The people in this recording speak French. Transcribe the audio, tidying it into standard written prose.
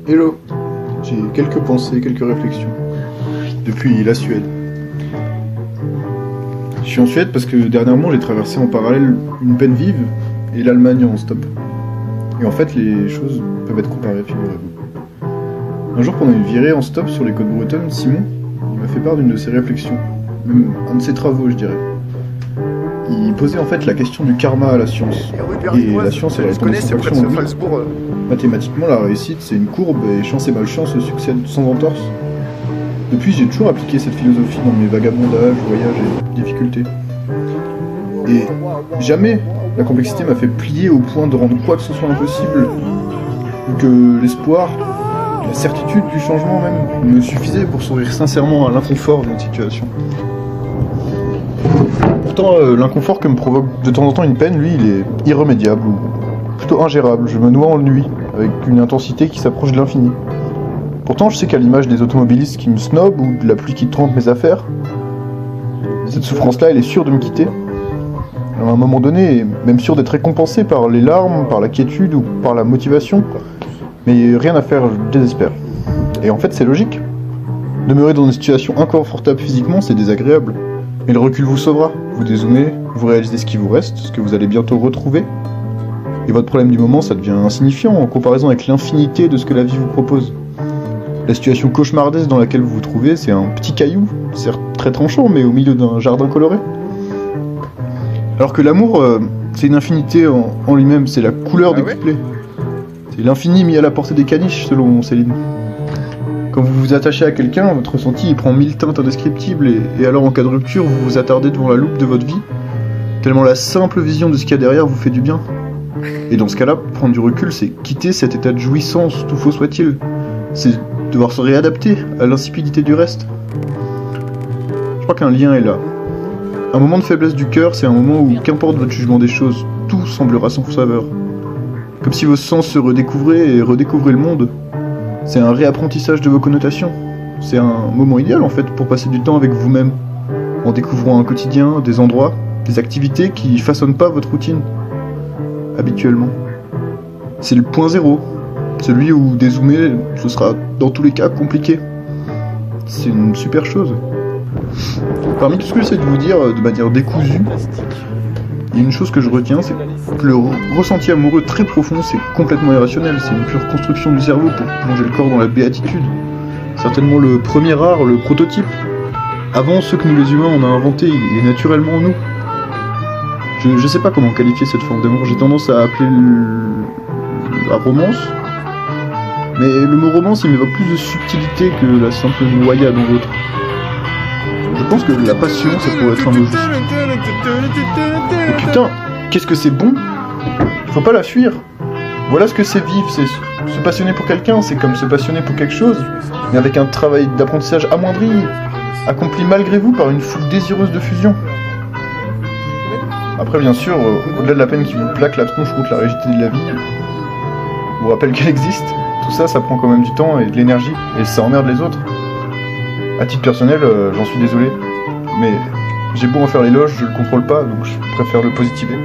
Hello. J'ai quelques pensées, quelques réflexions. Depuis la Suède. Je suis en Suède parce que dernièrement j'ai traversé en parallèle une peine vive et l'Allemagne en stop. Et en fait les choses peuvent être comparées, figurez-vous. Un jour pendant une virée en stop sur les côtes bretonnes, Simon, il m'a fait part d'une de ses réflexions. Même un de ses travaux, je dirais. Il posait en fait la question du karma à la science. Et la science, elle répond à cette question. Mathématiquement, la réussite, c'est une courbe et chance et malchance se succèdent sans entorse. Depuis, j'ai toujours appliqué cette philosophie dans mes vagabondages, voyages et difficultés. Et jamais la complexité m'a fait plier au point de rendre quoi que ce soit impossible, que l'espoir, la certitude du changement même, me suffisait pour sourire sincèrement à l'inconfort d'une situation. Pourtant, l'inconfort que me provoque de temps en temps une peine, lui, il est irrémédiable, ou plutôt ingérable. Je me noie en lui, avec une intensité qui s'approche de l'infini. Pourtant, je sais qu'à l'image des automobilistes qui me snobent, ou de la pluie qui trempe mes affaires, cette souffrance-là, elle est sûre de me quitter. Alors, à un moment donné, même sûre d'être récompensée par les larmes, par la quiétude ou par la motivation, mais rien à faire, je désespère. Et en fait, c'est logique. Demeurer dans une situation inconfortable physiquement, c'est désagréable. Mais le recul vous sauvera. Vous dézoomez, vous réalisez ce qui vous reste, ce que vous allez bientôt retrouver. Et votre problème du moment, ça devient insignifiant en comparaison avec l'infinité de ce que la vie vous propose. La situation cauchemardesque dans laquelle vous vous trouvez, c'est un petit caillou, certes très tranchant, mais au milieu d'un jardin coloré. Alors que l'amour, c'est une infinité en lui-même, c'est la couleur décuplée. C'est l'infini mis à la portée des caniches, selon Céline. Quand vous vous attachez à quelqu'un, votre ressenti il prend 1000 teintes indescriptibles et alors en cas de rupture, vous vous attardez devant la loupe de votre vie, tellement la simple vision de ce qu'il y a derrière vous fait du bien. Et dans ce cas-là, prendre du recul, c'est quitter cet état de jouissance, tout faux soit-il. C'est devoir se réadapter à l'insipidité du reste. Je crois qu'un lien est là. Un moment de faiblesse du cœur, c'est un moment où, qu'importe votre jugement des choses, tout semblera sans saveur. Comme si vos sens se redécouvraient et redécouvraient le monde. C'est un réapprentissage de vos connotations. C'est un moment idéal en fait pour passer du temps avec vous-même, en découvrant un quotidien, des endroits, des activités qui façonnent pas votre routine habituellement. C'est le point zéro, celui où dézoomer, ce sera dans tous les cas compliqué. C'est une super chose. Parmi tout ce que j'essaie de vous dire de manière décousue, il y a une chose que je retiens, c'est que le ressenti amoureux très profond, c'est complètement irrationnel, c'est une pure construction du cerveau pour plonger le corps dans la béatitude. Certainement le premier art, le prototype. Avant ce que nous les humains on a inventé, il est naturellement en nous. Je sais pas comment qualifier cette forme d'amour, j'ai tendance à appeler la romance. Mais le mot romance, il m'évoque plus de subtilité que la simple noyade en l'autre. Je pense que la passion, ça pourrait être un mot juste. Et putain, qu'est-ce que c'est bon! Faut pas la fuir. Voilà ce que c'est vivre, c'est se passionner pour quelqu'un, c'est comme se passionner pour quelque chose, mais avec un travail d'apprentissage amoindri, accompli malgré vous par une foule désireuse de fusion. Après, bien sûr, au-delà de la peine qui vous plaque la tronche contre la rigidité de la vie, vous rappelle qu'elle existe, tout ça, ça prend quand même du temps et de l'énergie, et ça emmerde les autres. À titre personnel, j'en suis désolé, mais j'ai beau en faire l'éloge, je le contrôle pas, donc je préfère le positiver.